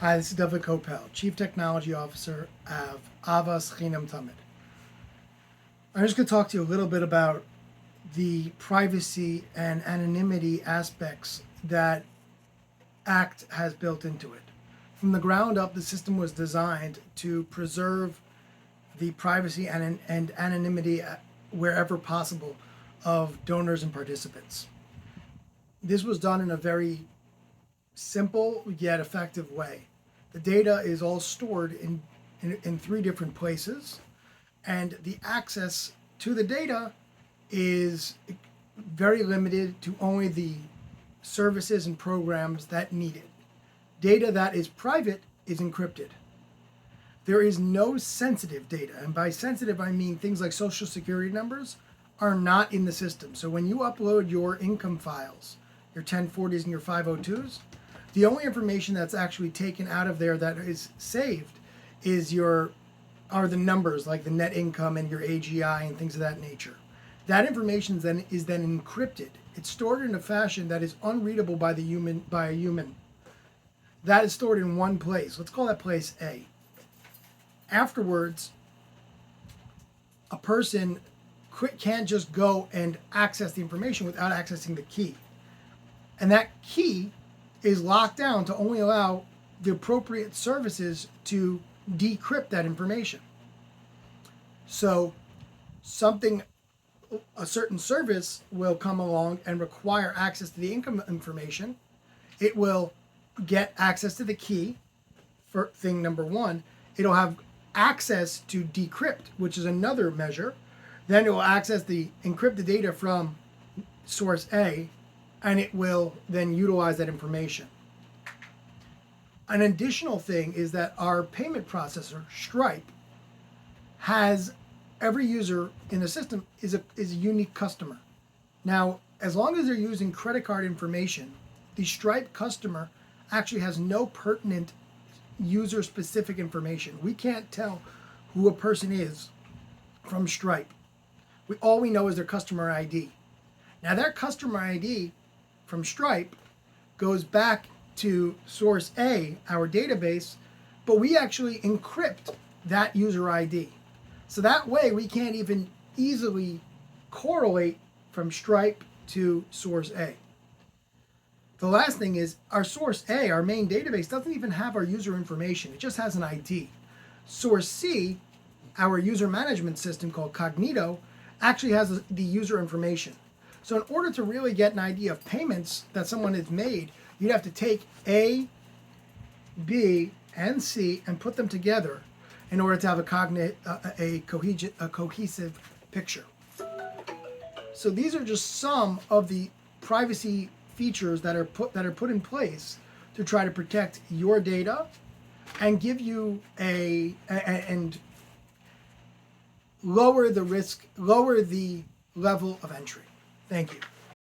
Hi, this is David Kopel, Chief Technology Officer of Ahavas Chinam. I'm just going to talk to you a little bit about the privacy and anonymity aspects that ACT has built into it. From the ground up, the system was designed to preserve the privacy and anonymity wherever possible of donors and participants. This was done in a very simple yet effective way. The data is all stored in three different places, and the access to the data is very limited to only the services and programs that need it. Data that is private is encrypted. There is no sensitive data, and by sensitive I mean things like social security numbers are not in the system. So when you upload your income files, your 1040s and your 502s, the only information that's actually taken out of there that is saved are the numbers like the net income and your AGI and things of that nature. That information is then encrypted. It's stored in a fashion that is unreadable by a human. That is stored in one place. Let's call that place A. Afterwards, a person can't just go and access the information without accessing the key. And that key is locked down to only allow the appropriate services to decrypt that information. So a certain service will come along and require access to the income information. It will get access to the key for thing number one. It'll have access to decrypt, which is another measure. Then it will access the encrypted data from source A, and it will then utilize that information. An additional thing is that our payment processor, Stripe, has every user in the system is a unique customer. Now, as long as they're using credit card information, the Stripe customer actually has no pertinent user-specific information. We can't tell who a person is from Stripe. All we know is their customer ID. Now, their customer ID from Stripe goes back to source A, our database, but we actually encrypt that user ID. So that way we can't even easily correlate from Stripe to source A. The last thing is our source A, our main database, doesn't even have our user information. It just has an ID. Source C, our user management system called Cognito, actually has the user information. So in order to really get an idea of payments that someone has made, you'd have to take A, B, and C and put them together in order to have a cohesive picture. So these are just some of the privacy features that are put in place to try to protect your data and give you and lower the risk, lower the level of entry. Thank you.